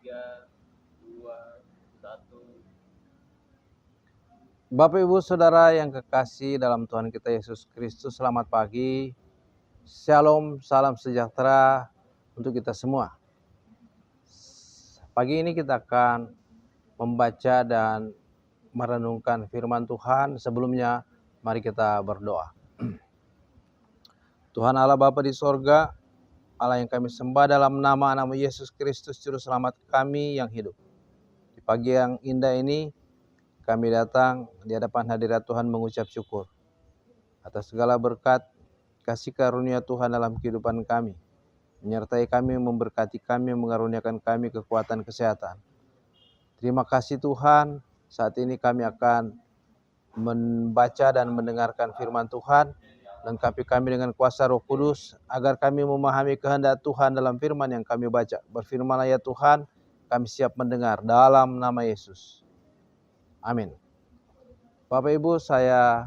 3, 2, 1. Bapak Ibu Saudara yang kekasih dalam Tuhan kita Yesus Kristus, selamat pagi. Shalom, salam sejahtera untuk kita semua. Pagi ini kita akan membaca dan merenungkan firman Tuhan. Sebelumnya mari kita berdoa. Tuhan Allah Bapa di sorga, Allah yang kami sembah dalam nama Yesus Kristus, Juru Selamat kami yang hidup. Di pagi yang indah ini, kami datang di hadapan hadirat Tuhan mengucap syukur atas segala berkat, kasih karunia Tuhan dalam kehidupan kami. Menyertai kami, memberkati kami, mengaruniakan kami kekuatan kesehatan. Terima kasih Tuhan, saat ini kami akan membaca dan mendengarkan firman Tuhan. Lengkapi kami dengan kuasa Roh Kudus, agar kami memahami kehendak Tuhan dalam firman yang kami baca. Berfirmanlah ya Tuhan, kami siap mendengar dalam nama Yesus. Amin. Bapak Ibu, saya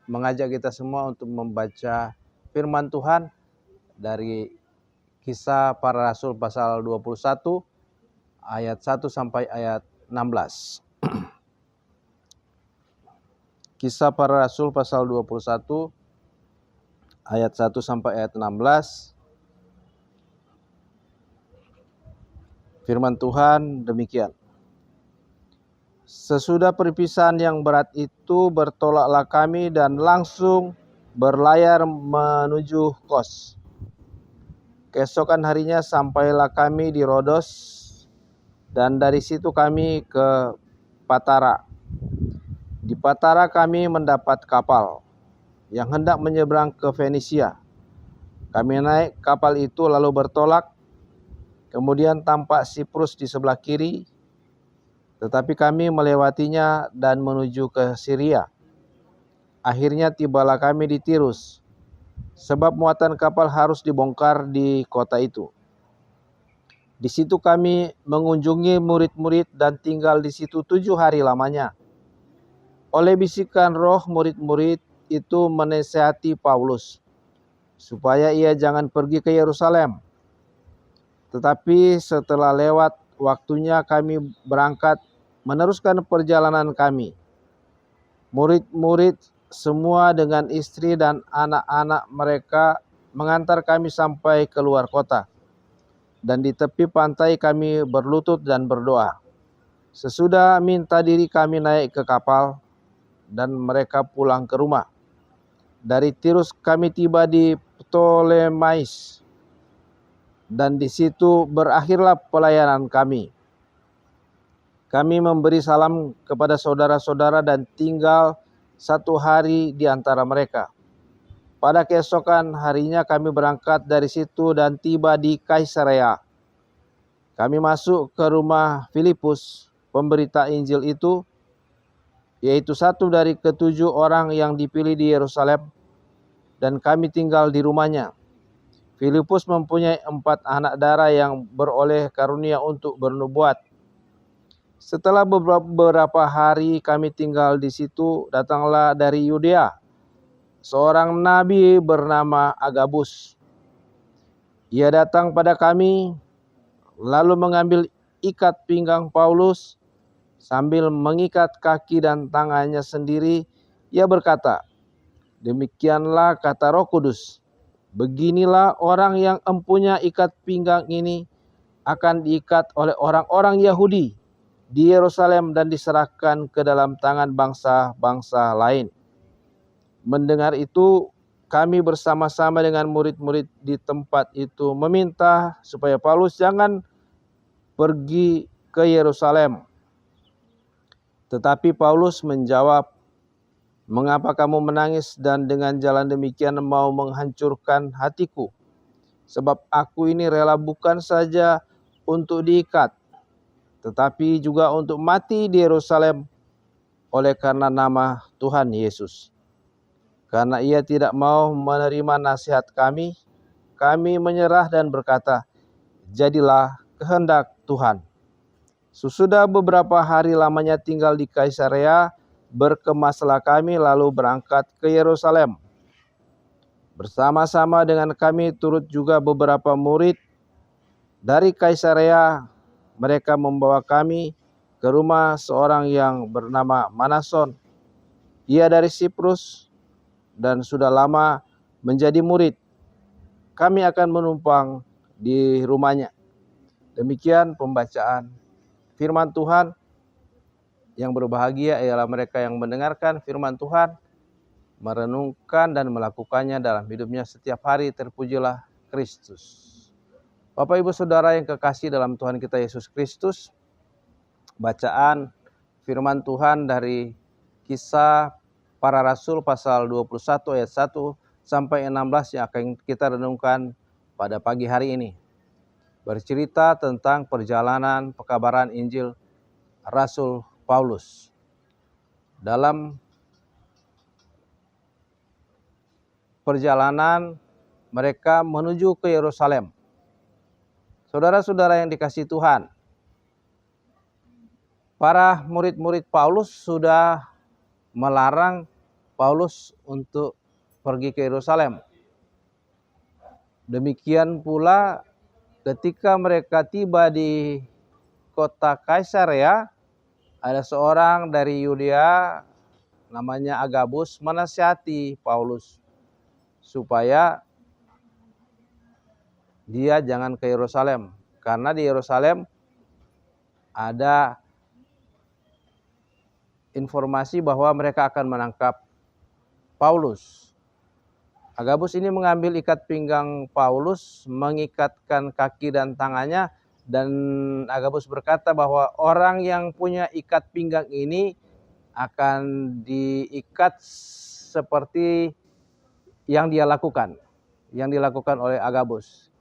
mengajak kita semua untuk membaca firman Tuhan dari Kisah Para Rasul pasal 21 ayat 1 sampai ayat 16. Kisah Para Rasul pasal 21 ayat 1 sampai ayat 16. Firman Tuhan demikian. Sesudah perpisahan yang berat itu, bertolaklah kami dan langsung berlayar menuju Kos. Keesokan harinya sampailah kami di Rodos, dan dari situ kami ke Patara. Di Patara kami mendapat kapal yang hendak menyeberang ke Fenisia. Kami naik kapal itu lalu bertolak, kemudian tampak Siprus di sebelah kiri, tetapi kami melewatinya dan menuju ke Syria. Akhirnya tibalah kami di Tirus, sebab muatan kapal harus dibongkar di kota itu. Di situ kami mengunjungi murid-murid dan tinggal di situ 7 hari lamanya. Oleh bisikan roh, murid-murid itu menasihati Paulus supaya ia jangan pergi ke Yerusalem. Tetapi setelah lewat waktunya kami berangkat meneruskan perjalanan kami. Murid-murid semua dengan istri dan anak-anak mereka mengantar kami sampai keluar kota. Dan di tepi pantai kami berlutut dan berdoa. Sesudah minta diri kami naik ke kapal dan mereka pulang ke rumah. Dari Tirus kami tiba di Ptolemais, dan di situ berakhirlah pelayanan kami. Kami memberi salam kepada saudara-saudara dan tinggal 1 hari di antara mereka. Pada keesokan harinya kami berangkat dari situ dan tiba di Kaisarea. Kami masuk ke rumah Filipus, pemberita Injil itu, yaitu satu dari ke-7 orang yang dipilih di Yerusalem, dan kami tinggal di rumahnya. Filipus mempunyai 4 anak darah yang beroleh karunia untuk bernubuat. Setelah beberapa hari kami tinggal di situ, datanglah dari Yudea seorang nabi bernama Agabus. Ia datang pada kami, lalu mengambil ikat pinggang Paulus, sambil mengikat kaki dan tangannya sendiri. Ia berkata, "Demikianlah kata Roh Kudus, beginilah orang yang empunya ikat pinggang ini akan diikat oleh orang-orang Yahudi di Yerusalem dan diserahkan ke dalam tangan bangsa-bangsa lain." Mendengar itu, kami bersama-sama dengan murid-murid di tempat itu meminta supaya Paulus jangan pergi ke Yerusalem. Tetapi Paulus menjawab, "Mengapa kamu menangis dan dengan jalan demikian mau menghancurkan hatiku? Sebab aku ini rela bukan saja untuk diikat, tetapi juga untuk mati di Yerusalem oleh karena nama Tuhan Yesus." Karena ia tidak mau menerima nasihat kami, kami menyerah dan berkata, "Jadilah kehendak Tuhan." Sesudah beberapa hari lamanya tinggal di Kaisarea, berkemaslah kami lalu berangkat ke Yerusalem. Bersama-sama dengan kami turut juga beberapa murid Dari Kaisarea mereka membawa kami ke rumah seorang yang bernama Manason. Ia dari Siprus dan sudah lama menjadi murid. Kami akan menumpang di rumahnya. Demikian pembacaan firman Tuhan. Yang berbahagia ialah mereka yang mendengarkan firman Tuhan, merenungkan dan melakukannya dalam hidupnya setiap hari. Terpujilah Kristus. Bapak Ibu Saudara yang kekasih dalam Tuhan kita Yesus Kristus, bacaan firman Tuhan dari Kisah Para Rasul pasal 21 ayat 1 sampai 16 yang akan kita renungkan pada pagi hari ini. Bercerita tentang perjalanan pekabaran Injil Rasul Paulus. Dalam perjalanan mereka menuju ke Yerusalem. Saudara-saudara yang dikasihi Tuhan, para murid-murid Paulus sudah melarang Paulus untuk pergi ke Yerusalem. Demikian pula ketika mereka tiba di kota Kaisarea, ada seorang dari Yudea namanya Agabus menasihati Paulus supaya dia jangan ke Yerusalem, karena di Yerusalem ada informasi bahwa mereka akan menangkap Paulus. Agabus ini mengambil ikat pinggang Paulus, mengikatkan kaki dan tangannya, dan Agabus berkata bahwa orang yang punya ikat pinggang ini akan diikat seperti yang dilakukan oleh Agabus.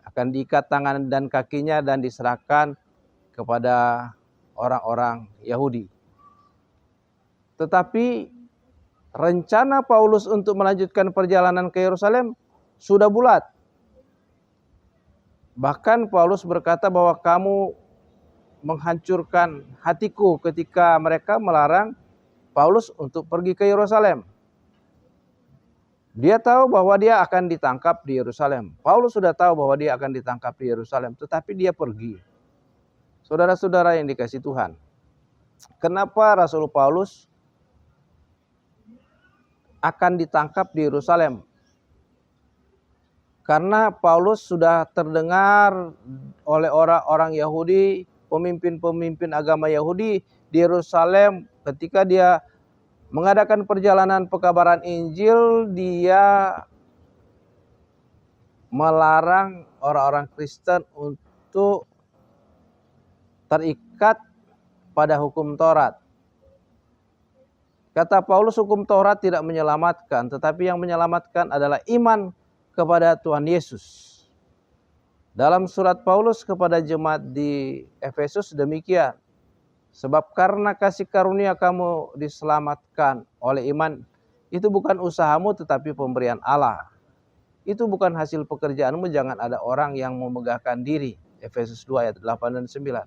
Akan diikat tangan dan kakinya dan diserahkan kepada orang-orang Yahudi. Tetapi rencana Paulus untuk melanjutkan perjalanan ke Yerusalem sudah bulat. Bahkan Paulus berkata bahwa kamu menghancurkan hatiku ketika mereka melarang Paulus untuk pergi ke Yerusalem. Dia tahu bahwa dia akan ditangkap di Yerusalem. Paulus sudah tahu bahwa dia akan ditangkap di Yerusalem, tetapi dia pergi. Saudara-saudara yang dikasihi Tuhan, kenapa Rasul Paulus akan ditangkap di Yerusalem? Karena Paulus sudah terdengar oleh orang-orang Yahudi, pemimpin-pemimpin agama Yahudi di Yerusalem ketika dia mengadakan perjalanan pekabaran Injil, dia melarang orang-orang Kristen untuk terikat pada hukum Taurat. Kata Paulus, hukum Taurat tidak menyelamatkan, tetapi yang menyelamatkan adalah iman kepada Tuhan Yesus. Dalam surat Paulus kepada jemaat di Efesus demikian. Sebab karena kasih karunia kamu diselamatkan oleh iman, itu bukan usahamu tetapi pemberian Allah. Itu bukan hasil pekerjaanmu, jangan ada orang yang memegahkan diri. Efesus 2 ayat 8 dan 9.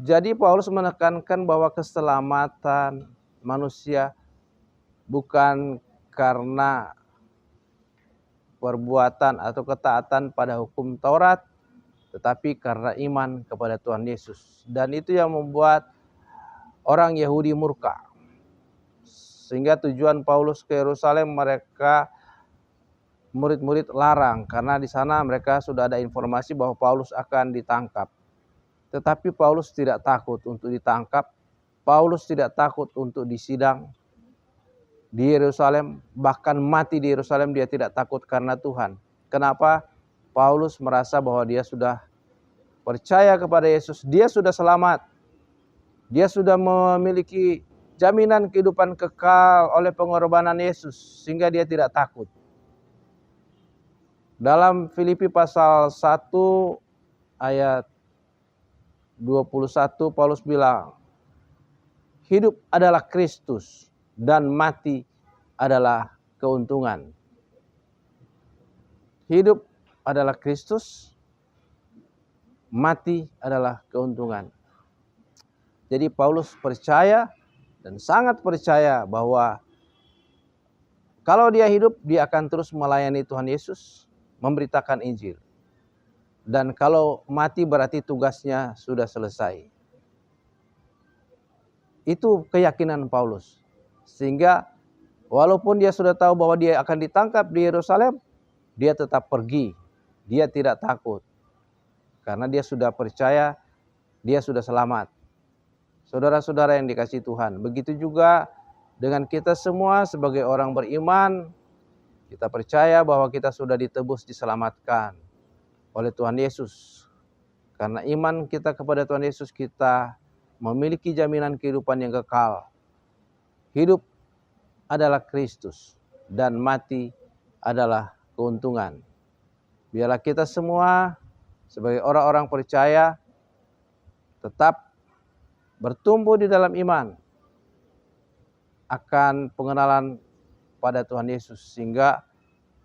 Jadi Paulus menekankan bahwa keselamatan manusia bukan karena perbuatan atau ketaatan pada hukum Taurat, tetapi karena iman kepada Tuhan Yesus. Dan itu yang membuat orang Yahudi murka. Sehingga tujuan Paulus ke Yerusalem, mereka murid-murid larang, karena di sana mereka sudah ada informasi bahwa Paulus akan ditangkap. Tetapi Paulus tidak takut untuk ditangkap. Paulus tidak takut untuk disidang di Yerusalem, bahkan mati di Yerusalem dia tidak takut karena Tuhan. Kenapa? Paulus merasa bahwa dia sudah percaya kepada Yesus, dia sudah selamat. Dia sudah memiliki jaminan kehidupan kekal oleh pengorbanan Yesus, sehingga dia tidak takut. Dalam Filipi pasal 1 ayat 21 Paulus bilang, hidup adalah Kristus dan mati adalah keuntungan. Hidup adalah Kristus, mati adalah keuntungan. Jadi Paulus percaya dan sangat percaya bahwa kalau dia hidup, dia akan terus melayani Tuhan Yesus, memberitakan Injil. Dan kalau mati berarti tugasnya sudah selesai. Itu keyakinan Paulus. Sehingga walaupun dia sudah tahu bahwa dia akan ditangkap di Yerusalem, dia tetap pergi. Dia tidak takut. Karena dia sudah percaya, dia sudah selamat. Saudara-saudara yang dikasihi Tuhan, begitu juga dengan kita semua sebagai orang beriman, kita percaya bahwa kita sudah ditebus, diselamatkan oleh Tuhan Yesus. Karena iman kita kepada Tuhan Yesus, kita memiliki jaminan kehidupan yang kekal. Hidup adalah Kristus dan mati adalah keuntungan. Biarlah kita semua sebagai orang-orang percaya tetap bertumbuh di dalam iman akan pengenalan pada Tuhan Yesus, sehingga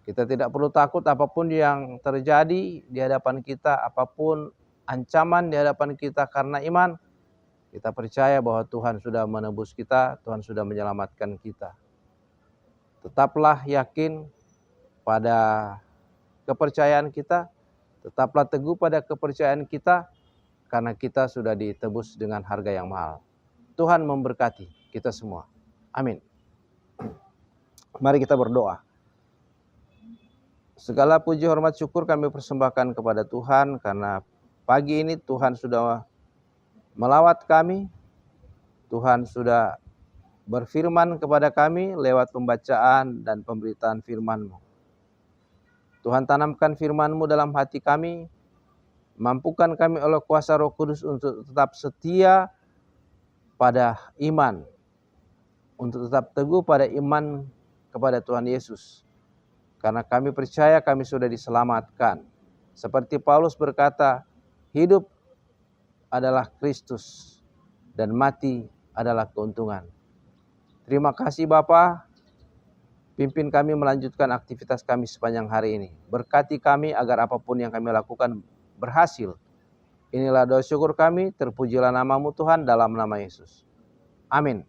kita tidak perlu takut apapun yang terjadi di hadapan kita, apapun ancaman di hadapan kita. Karena iman, kita percaya bahwa Tuhan sudah menebus kita, Tuhan sudah menyelamatkan kita. Tetaplah yakin pada kepercayaan kita, tetaplah teguh pada kepercayaan kita, karena kita sudah ditebus dengan harga yang mahal. Tuhan memberkati kita semua. Amin. Mari kita berdoa. Segala puji, hormat, syukur kami persembahkan kepada Tuhan, karena pagi ini Tuhan sudah melawat kami. Tuhan sudah berfirman kepada kami lewat pembacaan dan pemberitaan firman-Mu. Tuhan, tanamkan firman-Mu dalam hati kami. Mampukan kami oleh kuasa Roh Kudus untuk tetap setia pada iman, untuk tetap teguh pada iman kepada Tuhan Yesus. Karena kami percaya kami sudah diselamatkan. Seperti Paulus berkata, hidup adalah Kristus dan mati adalah keuntungan. Terima kasih Bapa, pimpin kami melanjutkan aktivitas kami sepanjang hari ini. Berkati kami agar apapun yang kami lakukan berhasil. Inilah doa syukur kami, terpujilah nama-Mu Tuhan, dalam nama Yesus. Amin.